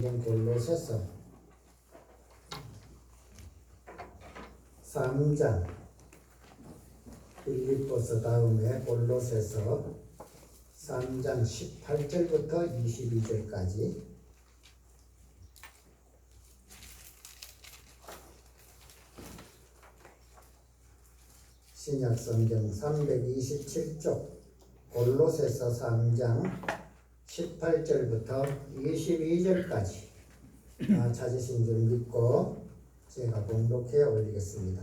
골로새서 3장 빌립보서 다음에 골로새서 3장 18절부터 22절까지 신약성경 327쪽 골로새서 3장 18절부터 22절까지 찾으신 줄 믿고 제가 봉독해 올리겠습니다.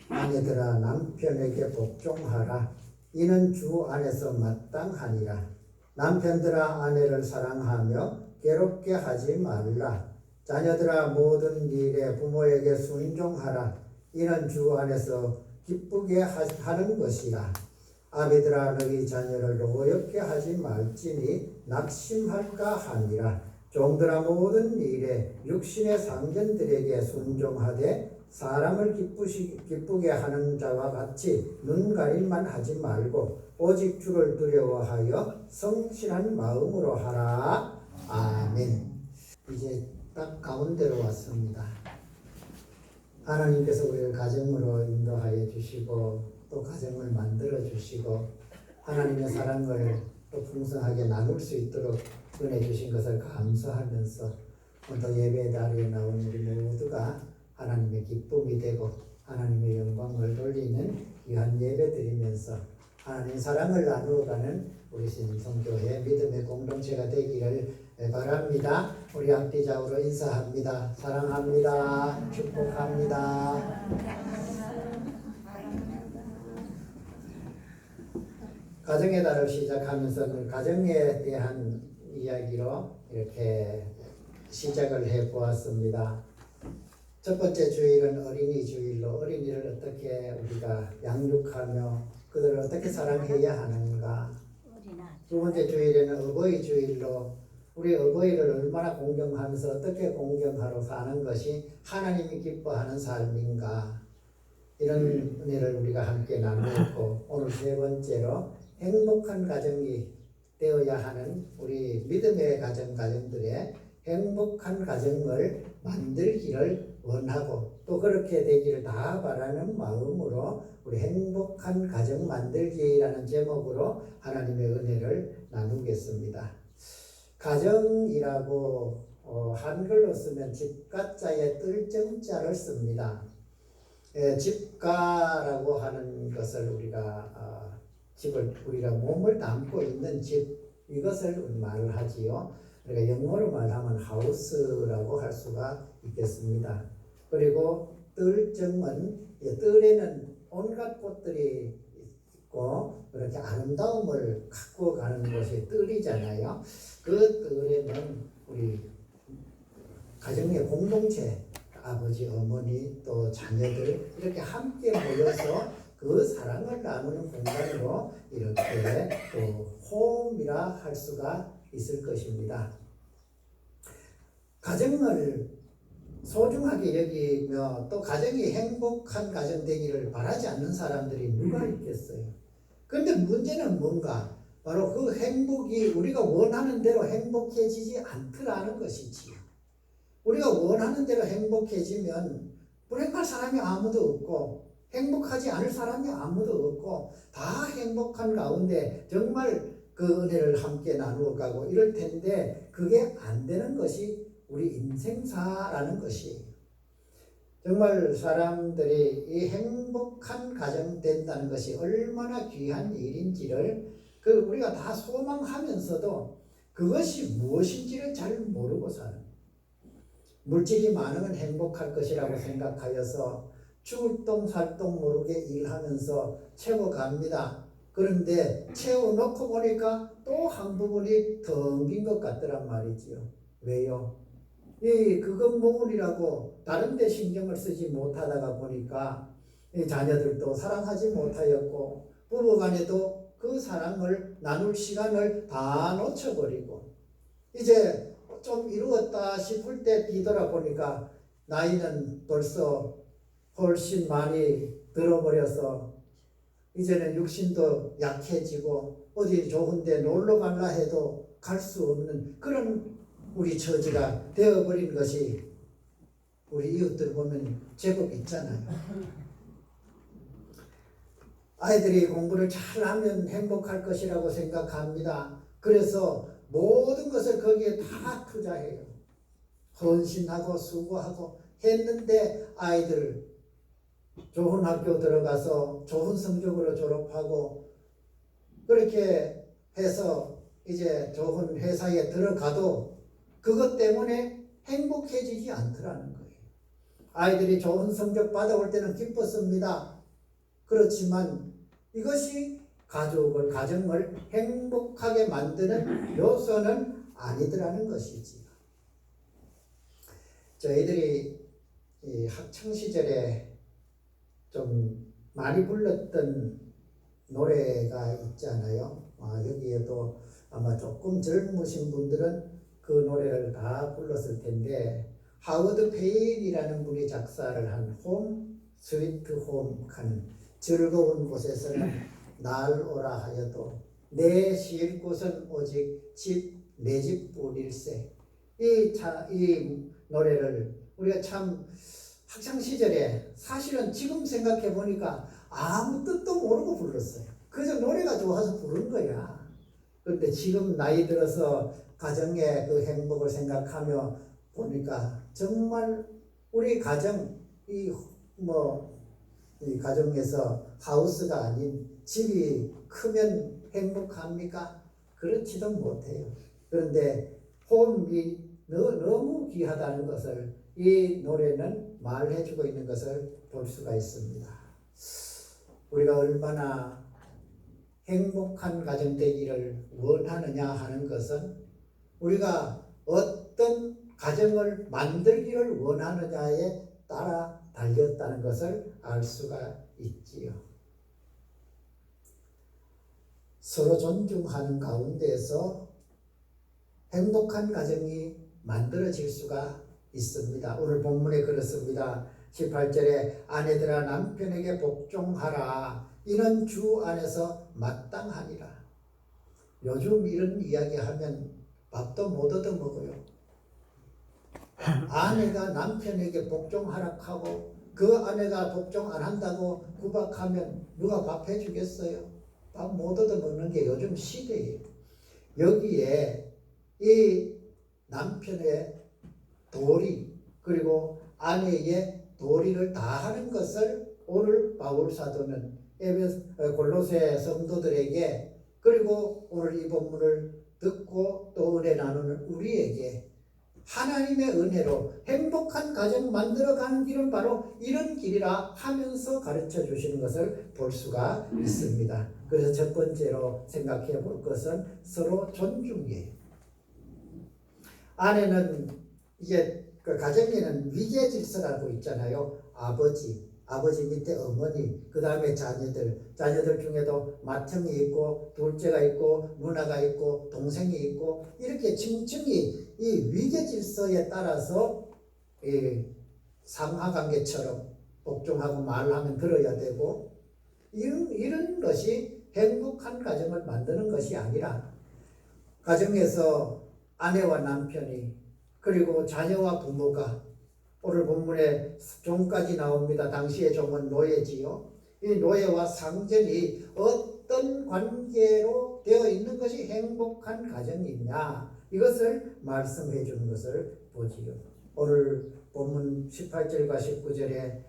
아내들아 남편에게 복종하라. 이는 주 안에서 마땅하니라. 남편들아 아내를 사랑하며 괴롭게 하지 말라. 자녀들아 모든 일에 부모에게 순종하라. 이는 주 안에서 기쁘게 하는 것이라. 아비들아 너희 자녀를 노엽게 하지 말지니 낙심할까 하니라. 종들아 모든 일에 육신의 상전들에게 순종하되 사람을 기쁘게 하는 자와 같이 눈가림만 하지 말고 오직 주를 두려워하여 성실한 마음으로 하라. 아멘. 이제 딱 가운데로 왔습니다. 하나님께서 우리를 가정으로 인도하여 주시고 또 가정을 만들어 주시고 하나님의 사랑을 또 풍성하게 나눌 수 있도록 은혜 주신 것을 감사하면서 오늘 예배 자리에 나온 우리 모두가 하나님의 기쁨이 되고 하나님의 영광을 돌리는 귀한 예배 드리면서 하나님의 사랑을 나누어가는 우리 신성교회 믿음의 공동체가 되기를 바랍니다. 우리 앞뒤좌우로 인사합니다. 사랑합니다. 축복합니다. 가정의 달을 시작하면서 그 가정에 대한 이야기로 이렇게 시작을 해 보았습니다. 첫 번째 주일은 어린이 주일로 어린이를 어떻게 우리가 양육하며 그들을 어떻게 사랑해야 하는가. 두 번째 주일에는 어버이 주일로 우리 어버이를 얼마나 공경하면서 어떻게 공경하러 사는 것이 하나님이 기뻐하는 삶인가. 이런 은혜를 우리가 함께 나누었고 오늘 세 번째로 행복한 가정이 되어야 하는 우리 믿음의 가정들의 행복한 가정을 만들기를 원하고 또 그렇게 되기를 다 바라는 마음으로 우리 행복한 가정 만들기라는 제목으로 하나님의 은혜를 나누겠습니다. 가정이라고 한글로 쓰면 집가자에 뜰정자를 씁니다. 집가라고 하는 것을 집을 우리가 몸을 담고 있는 집 이것을 말을 하지요. 그러니까 영어로 말하면 하우스라고 할 수가 있겠습니다. 그리고 뜰정은 뜰에는 온갖 꽃들이 있고 그렇게 아름다움을 갖고 가는 것이 뜰이잖아요. 그 뜰에는 우리 가정의 공동체 아버지, 어머니, 또 자녀들 이렇게 함께 모여서 그 사랑을 나누는 공간으로 이렇게 또 홈이라 할 수가 있을 것입니다. 가정을 소중하게 여기며 또 가정이 행복한 가정 되기를 바라지 않는 사람들이 누가 있겠어요? 그런데 문제는 뭔가? 바로 그 행복이 우리가 원하는 대로 행복해지지 않더라는 것이지요. 우리가 원하는 대로 행복해지면 불행할 사람이 아무도 없고 행복하지 않을 사람이 아무도 없고 다 행복한 가운데 정말 그 은혜를 함께 나누어 가고 이럴 텐데 그게 안 되는 것이 우리 인생사라는 것이 정말 사람들이 이 행복한 가정 된다는 것이 얼마나 귀한 일인지를 우리가 다 소망하면서도 그것이 무엇인지를 잘 모르고 사는 물질이 많으면 행복할 것이라고 생각하여서 죽을 똥 살 똥 모르게 일하면서 채워갑니다. 그런데 채워놓고 보니까 또 한 부분이 텅 빈 것 같더란 말이지요. 왜요? 그것 모으리라고 다른 데 신경을 쓰지 못하다가 보니까 자녀들도 사랑하지 못하였고 부부간에도 그 사랑을 나눌 시간을 다 놓쳐버리고 이제 좀 이루었다 싶을 때 뒤돌아보니까 나이는 벌써 훨씬 많이 들어버려서 이제는 육신도 약해지고 어디 좋은 데 놀러 갈라 해도 갈 수 없는 그런 우리 처지가 되어버린 것이 우리 이웃들 보면 제법 있잖아요. 아이들이 공부를 잘하면 행복할 것이라고 생각합니다. 그래서 모든 것을 거기에 다 투자해요. 헌신하고 수고하고 했는데 아이들 좋은 학교 들어가서 좋은 성적으로 졸업하고 그렇게 해서 이제 좋은 회사에 들어가도 그것 때문에 행복해지지 않더라는 거예요. 아이들이 좋은 성적 받아올 때는 기뻤습니다. 그렇지만 이것이 가정을 행복하게 만드는 요소는 아니더라는 것이지요. 저희들이 이 학창시절에 좀 많이 불렀던 노래가 있잖아요. 여기에도 아마 조금 젊으신 분들은 그 노래를 다 불렀을 텐데 하워드 페인이라는 분이 작사를 한 홈 스위트 홈 하는 즐거운 곳에서는 날 오라 하여도 내 쉴 곳은 오직 내 집뿐일세. 이 노래를 우리가 참 학창시절에 사실은 지금 생각해 보니까 아무 뜻도 모르고 불렀어요. 그저 노래가 좋아서 부른 거야. 그런데 지금 나이 들어서 가정의 그 행복을 생각하며 보니까 정말 우리 가정 이 가정에서 하우스가 아닌 집이 크면 행복합니까? 그렇지도 못해요. 그런데 홈이 너무 귀하다는 것을 이 노래는 말해주고 있는 것을 볼 수가 있습니다. 우리가 얼마나 행복한 가정 되기를 원하느냐 하는 것은 우리가 어떤 가정을 만들기를 원하느냐에 따라 달렸다는 것을 알 수가 있지요. 서로 존중하는 가운데에서 행복한 가정이 만들어질 수가 있습니다. 오늘 본문에 그렇습니다. 18절에 아내들아 남편에게 복종하라. 이는 주 안에서 마땅하니라. 요즘 이런 이야기하면 밥도 못 얻어먹어요. 아내가 남편에게 복종하라 하고 그 아내가 복종 안 한다고 구박하면 누가 밥 해주겠어요? 밥 못 얻어먹는 게 요즘 시대예요. 여기에 이 남편의 도리 그리고 아내의 도리를 다하는 것을 오늘 바울 사도는 골로새 성도들에게 그리고 오늘 이 본문을 듣고 또 은혜 나누는 우리에게 하나님의 은혜로 행복한 가정 만들어가는 길은 바로 이런 길이라 하면서 가르쳐 주시는 것을 볼 수가 있습니다. 그래서 첫 번째로 생각해 볼 것은 서로 존중이에요. 아내는 이게 그 가정에는 위계 질서라고 있잖아요. 아버지 밑에 어머니, 그 다음에 자녀들 중에도 맏형이 있고 둘째가 있고 누나가 있고 동생이 있고 이렇게 층층이 이 위계 질서에 따라서 상하관계처럼 복종하고 말하면 들어야 되고 이런 것이 행복한 가정을 만드는 것이 아니라 가정에서 아내와 남편이 그리고 자녀와 부모가 오늘 본문에 종까지 나옵니다. 당시의 종은 노예지요. 이 노예와 상전이 어떤 관계로 되어 있는 것이 행복한 가정이냐 이것을 말씀해 주는 것을 보지요. 오늘 본문 18절과 19절에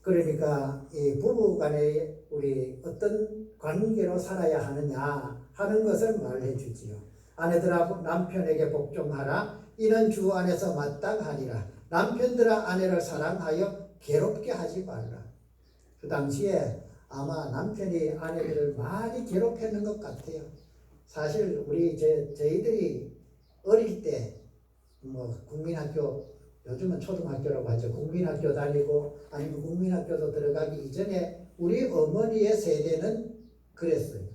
그러니까 이 부부간에 우리 어떤 관계로 살아야 하느냐 하는 것을 말해 주지요. 아내들아 남편에게 복종하라. 이는 주 안에서 마땅하니라. 남편들아 아내를 사랑하여 괴롭게 하지 말라. 그 당시에 아마 남편이 아내들을 많이 괴롭혔는 것 같아요. 사실 우리 저희들이 어릴 때 국민학교 요즘은 초등학교라고 하죠. 국민학교 다니고 아니면 국민학교도 들어가기 이전에 우리 어머니의 세대는 그랬어요.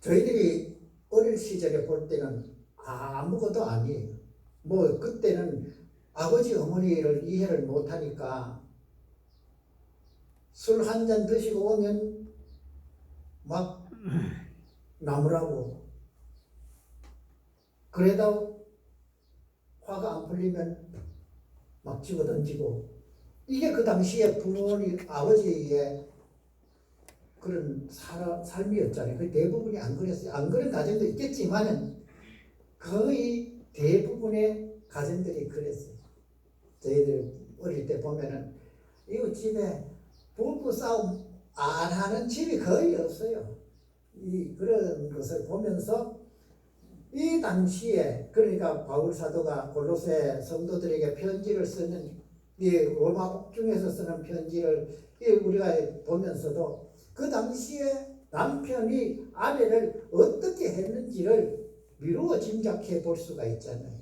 저희들이 어릴 시절에 볼 때는 아무것도 아니에요. 그때는 아버지 어머니를 이해를 못하니까 술 한 잔 드시고 오면 막 나무라고 그래도 화가 안 풀리면 막 집어던지고, 이게 그 당시에 부모님, 아버지의 그런 삶이었잖아요. 그 대부분이 안 그랬어요. 안 그런 가정도 있겠지만은 거의 대부분의 가정들이 그랬어요. 저희들 어릴 때 보면은 이거 집에 부부 싸움 안 하는 집이 거의 없어요. 그런 것을 보면서 이 당시에, 그러니까 바울 사도가 골로새 성도들에게 편지를 쓰는, 이 로마 옥중에서 쓰는 편지를 우리가 보면서도 그 당시에 남편이 아내를 어떻게 했는지를 미루어 짐작해 볼 수가 있잖아요.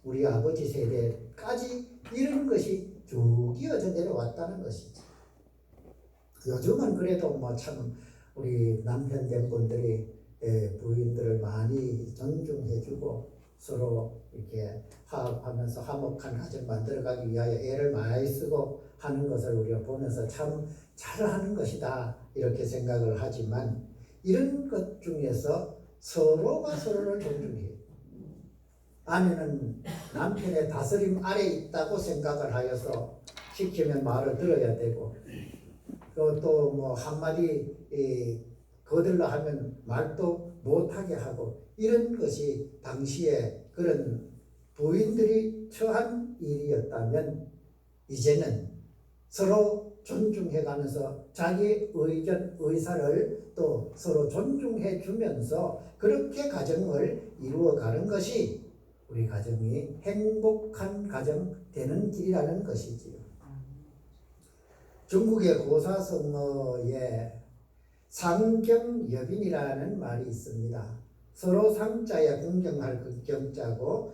우리 아버지 세대까지 이런 것이 쭉 이어져 내려왔다는 것이죠. 요즘은 그래도 뭐 참 우리 남편 된 분들이 부인들을 많이 존중해주고 서로 이렇게 화합하면서 화목한 가정 만들어가기 위하여 애를 많이 쓰고 하는 것을 우리가 보면서 참 잘하는 것이다 이렇게 생각을 하지만, 이런 것 중에서 서로가 서로를 존중해요. 아내는 남편의 다스림 아래 있다고 생각을 하여서 시키면 말을 들어야 되고, 또 뭐 한마디 거들러 하면 말도 못하게 하고, 이런 것이 당시에 그런 부인들이 처한 일이었다면, 이제는 서로 존중해가면서 자기 의견, 의사를 또 서로 존중해 주면서 그렇게 가정을 이루어가는 것이 우리 가정이 행복한 가정 되는 길이라는 것이지요. 중국의 고사성어에 상경여빈이라는 말이 있습니다. 서로 상자에 공경할 그 경자고,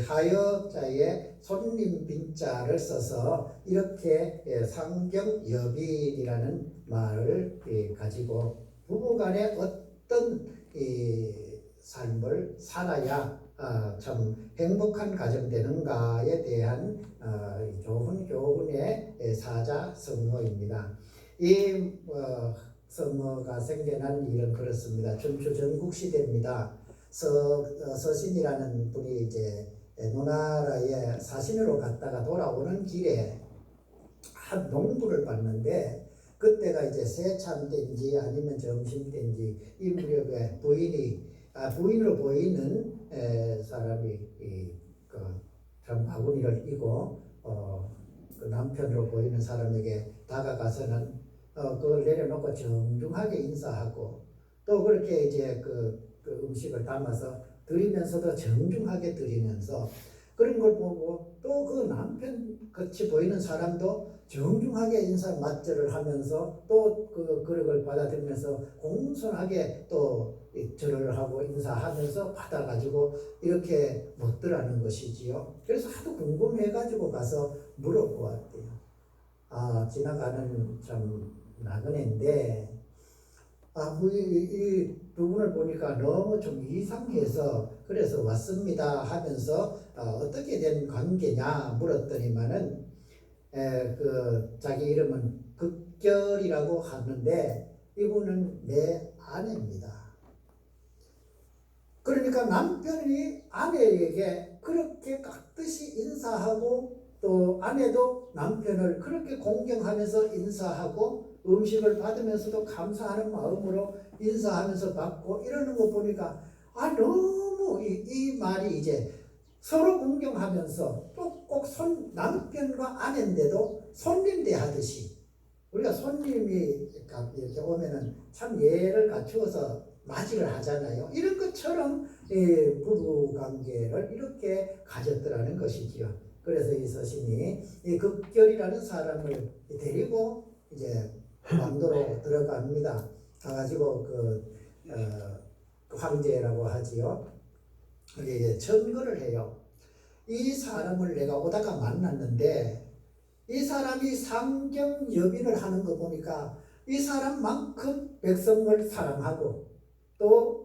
하여자에 손님 빈자를 써서 이렇게 상경여빈이라는 말을 가지고 부부간에 어떤 삶을 살아야 참 행복한 가정 되는가에 대한 좋은 교훈의 사자성어입니다. 이 성어가 생겨난 일은 그렇습니다. 춘추 전국시대입니다. 서신이라는 분이 이제 노나라에 사신으로 갔다가 돌아오는 길에 한 농부를 봤는데, 그때가 이제 새참 때인지 아니면 점심 때인지 이 무렵에 부인으로 보이는 사람이 참 바구니를 이고 그 남편으로 보이는 사람에게 다가가서는 그걸 내려놓고 정중하게 인사하고, 또 그렇게 이제 그 음식을 담아서 드리면서도 정중하게 드리면서, 그런 걸 보고 또 그 남편 같이 보이는 사람도 정중하게 인사 맞절을 하면서 또 그 그릇을 받아들면서 공손하게 또 절을 하고 인사하면서 받아가지고 이렇게 먹더라는 것이지요. 그래서 하도 궁금해가지고 가서 물어보았대요. 지나가는 참 나그네인데, 이 두 분을 보니까 너무 좀 이상해서 그래서 왔습니다 하면서 어떻게 된 관계냐 물었더니만은 자기 이름은 극결이라고 하는데 이분은 내 아내입니다. 그러니까 남편이 아내에게 그렇게 깍듯이 인사하고, 또 아내도 남편을 그렇게 공경하면서 인사하고 음식을 받으면서도 감사하는 마음으로 인사하면서 받고 이러는 거 보니까 너무 이 말이 이제 서로 공경하면서 또 꼭 남편과 아내인데도 손님 대하듯이, 우리가 손님이 이렇게 오면은 참 예를 갖추어서 맞이를 하잖아요. 이런 것처럼 부부 관계를 이렇게 가졌더라는 것이지요. 그래서 이 서신이 이 극결이라는 사람을 데리고 이제 왕도로 들어갑니다. 가가지고 그 황제라고 하지요. 이제 청거를 해요. 이 사람을 내가 오다가 만났는데 이 사람이 상경여빈을 하는 거 보니까 이 사람만큼 백성을 사랑하고 또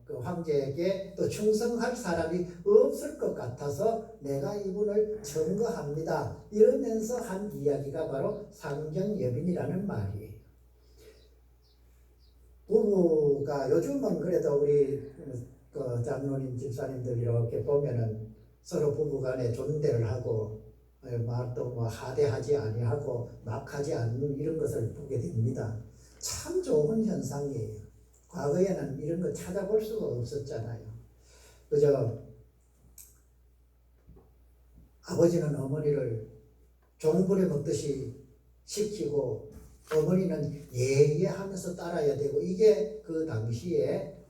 그 황제에게 또 충성할 사람이 없을 것 같아서 내가 이분을 청거합니다. 이러면서 한 이야기가 바로 상경여빈이라는 말이에요. 부부가 요즘은 그래도 우리 그 장로님 집사님들 이렇게 보면은 서로 부부간에 존대를 하고 또 뭐 하대하지 아니하고 막하지 않는 이런 것을 보게 됩니다. 참 좋은 현상이에요. 과거에는 이런 거 찾아볼 수가 없었잖아요. 그저 아버지는 어머니를 종부려 먹듯이 시키고 어머니는 예예하면서 따라야 되고 이게 그 당시에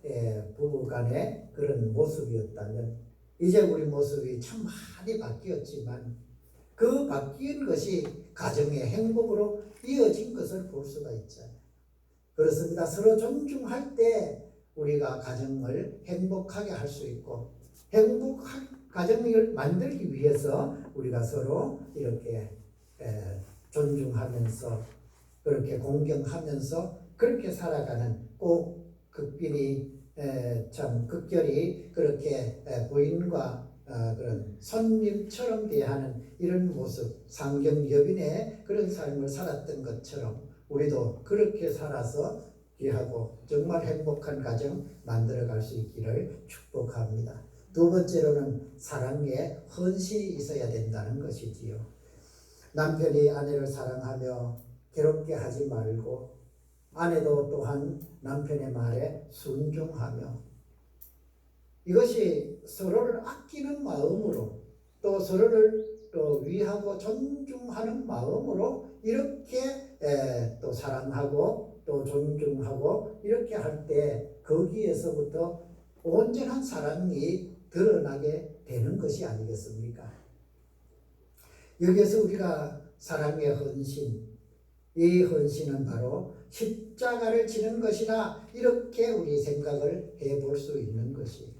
부부간의 그런 모습이었다면 이제 우리 모습이 참 많이 바뀌었지만 그 바뀐 것이 가정의 행복으로 이어진 것을 볼 수가 있잖아요. 그렇습니다. 서로 존중할 때 우리가 가정을 행복하게 할 수 있고 행복한 가정을 만들기 위해서 우리가 서로 이렇게 존중하면서 그렇게 공경하면서 그렇게 살아가는 꼭 극빈이 참 극결이 그렇게 부인과 그런 손님처럼 대하는 이런 모습 상경여빈의 그런 삶을 살았던 것처럼 우리도 그렇게 살아서 귀하고 정말 행복한 가정 만들어갈 수 있기를 축복합니다. 두 번째로는 사랑에 헌신이 있어야 된다는 것이지요. 남편이 아내를 사랑하며 괴롭게 하지 말고 아내도 또한 남편의 말에 순종하며 이것이 서로를 아끼는 마음으로 또 서로를 또 위하고 존중하는 마음으로 이렇게 또 사랑하고 또 존중하고 이렇게 할 때 거기에서부터 온전한 사랑이 드러나게 되는 것이 아니겠습니까? 여기에서 우리가 사랑의 헌신, 이 헌신은 바로 십자가를 지는 것이다 이렇게 우리 생각을 해볼 수 있는 것이에요.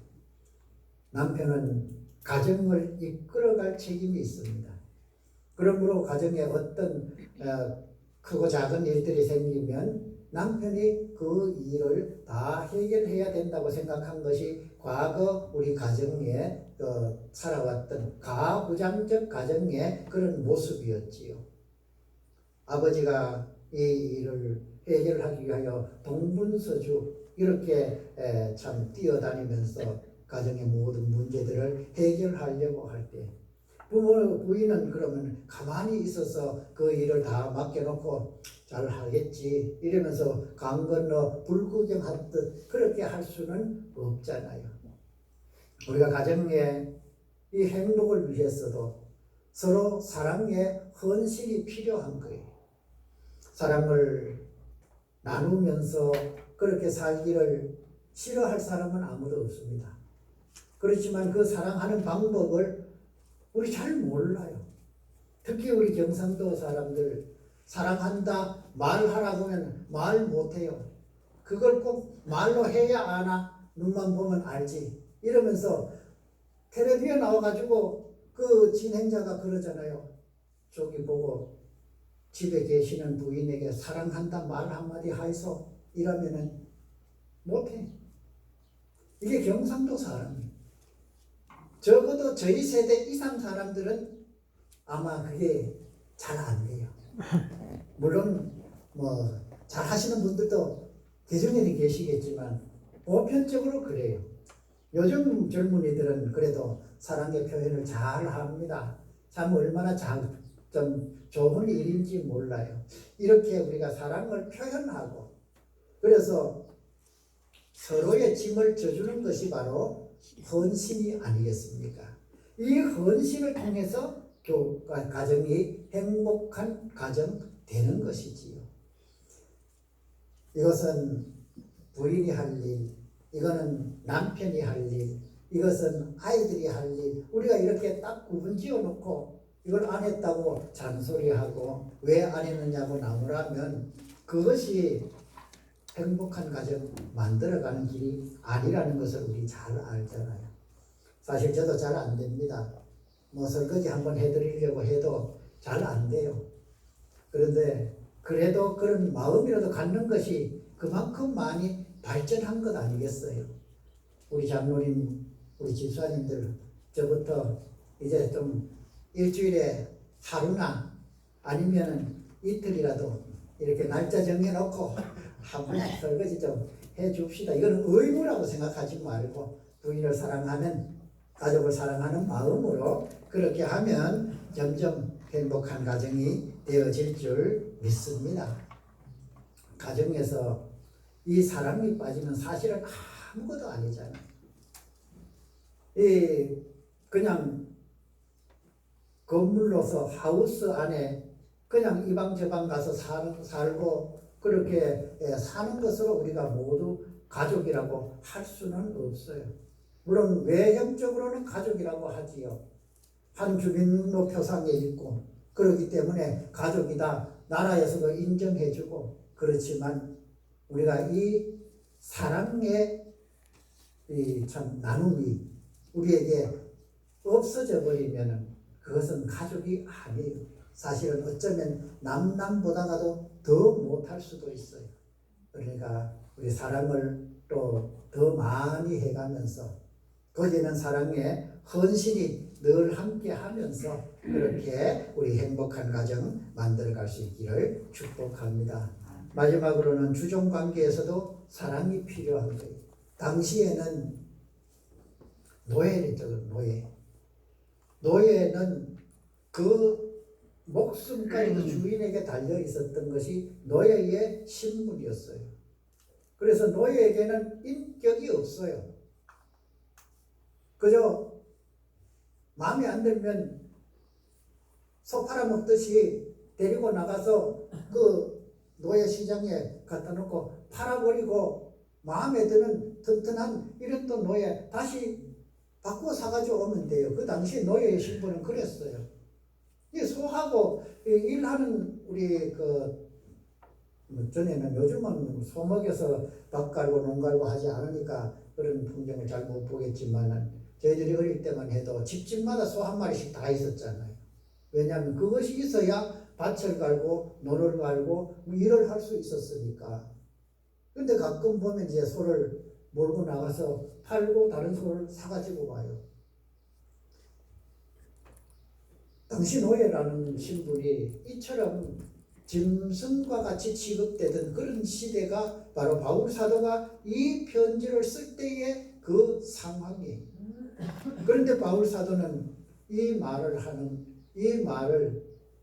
남편은 가정을 이끌어갈 책임이 있습니다. 그러므로 가정에 어떤 크고 작은 일들이 생기면 남편이 그 일을 다 해결해야 된다고 생각한 것이 과거 우리 가정에 살아왔던 가부장적 가정의 그런 모습이었지요. 아버지가 이 일을 해결하기 위하여 동분서주 이렇게 참 뛰어다니면서 가정의 모든 문제들을 해결하려고 할 때 부인은 그러면 가만히 있어서 그 일을 다 맡겨놓고 잘 하겠지 이러면서 강 건너 불구경하듯 그렇게 할 수는 없잖아요. 우리가 가정의 이 행복을 위해서도 서로 사랑의 헌신이 필요한 거예요. 사랑을 나누면서 그렇게 살기를 싫어할 사람은 아무도 없습니다. 그렇지만 그 사랑하는 방법을 우리 잘 몰라요. 특히 우리 경상도 사람들 사랑한다 말하라고 하면 말 못해요. 그걸 꼭 말로 해야 아나 눈만 보면 알지 이러면서 텔레비에 나와가지고 그 진행자가 그러잖아요. 저기 보고 집에 계시는 부인에게 사랑한다 말 한마디 하이소 이러면은 못해. 이게 경상도 사람이에요. 적어도 저희 세대 이상 사람들은 아마 그게 잘 안 돼요. 물론 뭐 잘 하시는 분들도 개중에는 계시겠지만 보편적으로 그래요. 요즘 젊은이들은 그래도 사랑의 표현을 잘 합니다. 참 얼마나 좀 좋은 일인지 몰라요. 이렇게 우리가 사랑을 표현하고 그래서 서로의 짐을 져주는 것이 바로 헌신이 아니겠습니까? 이 헌신을 통해서 가정이 행복한 가정 되는 것이지요. 이것은 부인이 할 일, 이거는 남편이 할 일, 이것은 아이들이 할 일, 우리가 이렇게 딱 구분 지어 놓고 이걸 안 했다고 잔소리하고 왜 안 했느냐고 나무라면 그것이 행복한 가정 만들어가는 길이 아니라는 것을 우리 잘 알잖아요. 사실 저도 잘 안 됩니다. 뭐 설거지 한번 해드리려고 해도 잘 안 돼요. 그런데 그래도 그런 마음이라도 갖는 것이 그만큼 많이 발전한 것 아니겠어요? 우리 장로님, 우리 집사님들 저부터 이제 좀 일주일에 하루나 아니면 이틀이라도 이렇게 날짜 정해놓고 한번 설거지 좀 해줍시다. 이거는 의무라고 생각하지 말고 부인을 사랑하는, 가족을 사랑하는 마음으로 그렇게 하면 점점 행복한 가정이 되어질 줄 믿습니다. 가정에서 이 사랑이 빠지면 사실은 아무것도 아니잖아요. 그냥 건물로서 하우스 안에 그냥 이 방 저 방 가서 살고 그렇게 사는 것으로 우리가 모두 가족이라고 할 수는 없어요. 물론 외형적으로는 가족이라고 하지요. 한 주민등록표상에 있고 그렇기 때문에 가족이다. 나라에서도 인정해주고 그렇지만 우리가 이 사랑의 참 나눔이 우리에게 없어져 버리면 그것은 가족이 아니에요. 사실은 어쩌면 남남보다가도 더 못할 수도 있어요. 그러니까 우리 사랑을 또 더 많이 해가면서 거기는 사랑의 헌신이 늘 함께 하면서 그렇게 우리 행복한 가정 만들어갈 수 있기를 축복합니다. 마지막으로는 주종관계에서도 사랑이 필요한 거예요. 당시에는 노예랬죠. 노예는 그 목숨까지도 주인에게 달려 있었던 것이 노예의 신분이었어요. 그래서 노예에게는 인격이 없어요. 그저 마음에 안 들면 소 팔아먹듯이 데리고 나가서 그 노예 시장에 갖다 놓고 팔아버리고 마음에 드는 튼튼한 이런 또 노예 다시 바꾸어 사가지고 오면 돼요. 그 당시 노예의 신분은 그랬어요. 이 소하고 일하는 우리 전에는 요즘은 소 먹여서 밥 갈고 농 갈고 하지 않으니까 그런 풍경을 잘 못 보겠지만 저희들이 어릴 때만 해도 집집마다 소 한 마리씩 다 있었잖아요. 왜냐하면 그것이 있어야 밭을 갈고 논을 갈고 일을 할 수 있었으니까. 근데 가끔 보면 이제 소를 몰고 나가서 팔고 다른 소를 사가지고 와요. 당시 노예라는 신분이 이처럼 짐승과 같이 취급되던 그런 시대가 바로 바울 사도가 이 편지를 쓸 때의 그 상황이에요. 그런데 바울 사도는 이 말을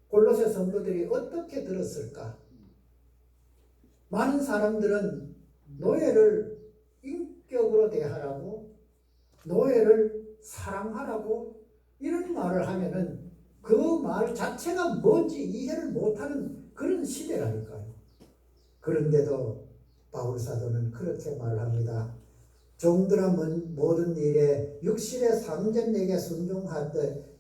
골로새 성도들이 어떻게 들었을까? 많은 사람들은 노예를 인격으로 대하라고, 노예를 사랑하라고 이런 말을 하면은 그 말 자체가 뭔지 이해를 못하는 그런 시대라니까요. 그런데도 바울 사도는 그렇게 말합니다. 종들아 모든 일에 육신의 상전에게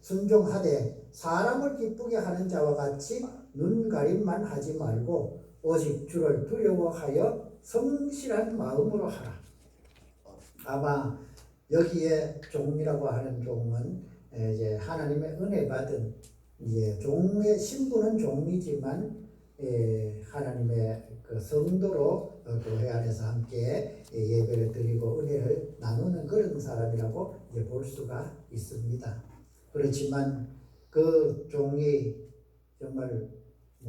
순종하되 사람을 기쁘게 하는 자와 같이 눈가림만 하지 말고 오직 주를 두려워하여 성실한 마음으로 하라. 아마 여기에 종이라고 하는 종은 이제 하나님의 은혜 받은 이제 종의 신분은 종이지만 하나님의 그 성도로 교회 안에서 함께 예배를 드리고 은혜를 나누는 그런 사람이라고 이제 볼 수가 있습니다. 그렇지만 그 종이 정말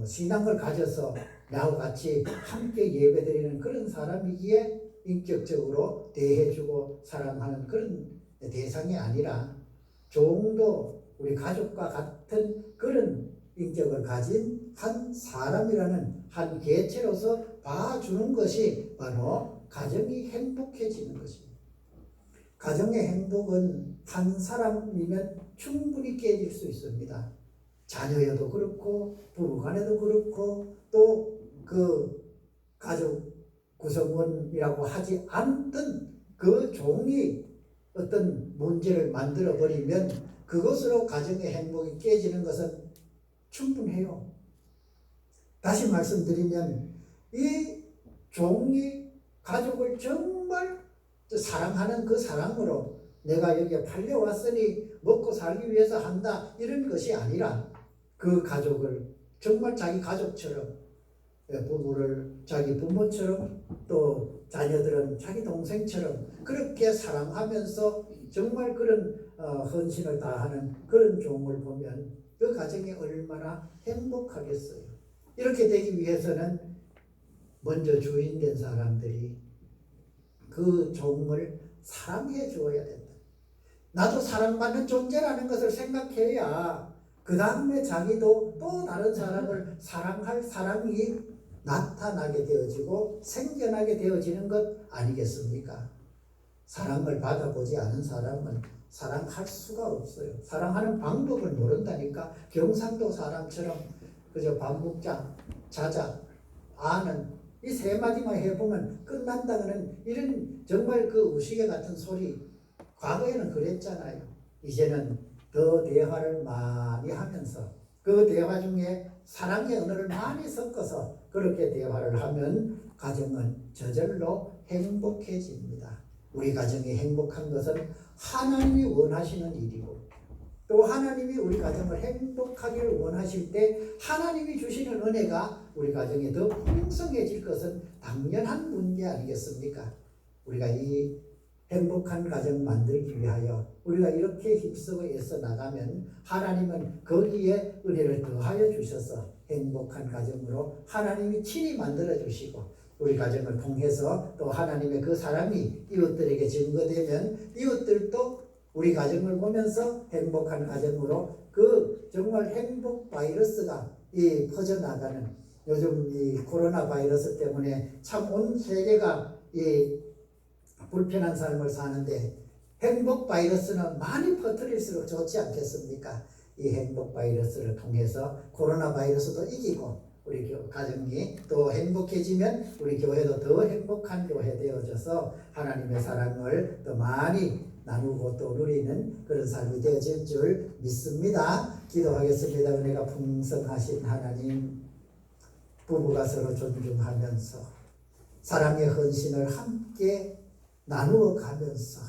신앙을 가져서 나와 같이 함께 예배드리는 그런 사람이기에 인격적으로 대해주고 사랑하는 그런 대상이 아니라 종도 우리 가족과 같은 그런 인격을 가진 한 사람이라는 한 개체로서 봐주는 것이 바로 가정이 행복해지는 것입니다. 가정의 행복은 한 사람이면 충분히 깨질 수 있습니다. 자녀여도 그렇고 부부간에도 그렇고 또 그 가족 구성원이라고 하지 않던 그 종이 어떤 문제를 만들어 버리면 그것으로 가정의 행복이 깨지는 것은 충분해요. 다시 말씀드리면 이 종이 가족을 정말 사랑하는 그 사랑으로 내가 여기에 팔려왔으니 먹고 살기 위해서 한다 이런 것이 아니라 그 가족을 정말 자기 가족처럼 부부를 자기 부모처럼 또 자녀들은 자기 동생처럼 그렇게 사랑하면서 정말 그런 헌신을 다하는 그런 종을 보면 그 가정이 얼마나 행복하겠어요. 이렇게 되기 위해서는 먼저 주인된 사람들이 그 종을 사랑해 주어야 된다. 나도 사랑받는 존재라는 것을 생각해야 그 다음에 자기도 또 다른 사람을 사랑할 사랑이 나타나게 되어지고 생겨나게 되어지는 것 아니겠습니까? 사랑을 받아보지 않은 사람은 사랑할 수가 없어요. 사랑하는 방법을 모른다니까. 경상도 사람처럼 그저 밥 먹자, 자자, 아는 이 세 마디만 해보면 끝난다는 이런 정말 그 우시개 같은 소리 과거에는 그랬잖아요. 이제는 더 대화를 많이 하면서 그 대화 중에 사랑의 언어를 많이 섞어서 그렇게 대화를 하면 가정은 저절로 행복해집니다. 우리 가정이 행복한 것은 하나님이 원하시는 일이고 또 하나님이 우리 가정을 행복하기를 원하실 때 하나님이 주시는 은혜가 우리 가정이 더 풍성해질 것은 당연한 문제 아니겠습니까? 우리가 이 행복한 가정 만들기 위하여 우리가 이렇게 힘쓰고 애써 나가면 하나님은 거기에 은혜를 더하여 주셔서 행복한 가정으로 하나님이 친히 만들어 주시고 우리 가정을 통해서 또 하나님의 그 사랑이 이웃들에게 증거되면 이웃들도 우리 가정을 보면서 행복한 가정으로 그 정말 행복 바이러스가 이 퍼져나가는 요즘 이 코로나 바이러스 때문에 참 온 세계가 이 불편한 삶을 사는데 행복 바이러스는 많이 퍼뜨릴수록 좋지 않겠습니까? 이 행복 바이러스를 통해서 코로나 바이러스도 이기고 우리 가정이 또 행복해지면 우리 교회도 더 행복한 교회 되어져서 하나님의 사랑을 더 많이 나누고 또 누리는 그런 삶이 되어질 줄 믿습니다. 기도하겠습니다. 은혜가 풍성하신 하나님, 부부가 서로 존중하면서 사랑의 헌신을 함께 나누어 가면서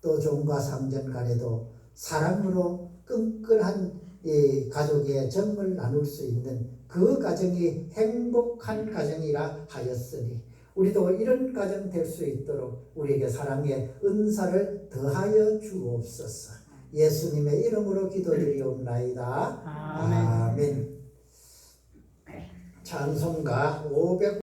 또 종과 상전 간에도 사랑으로 끈끈한 이 가족의 정을 나눌 수 있는 그 가정이 행복한 가정이라 하였으니 우리도 이런 가정 될 수 있도록 우리에게 사랑의 은사를 더하여 주옵소서. 예수님의 이름으로 기도드리옵나이다. 아멘. 찬송가 500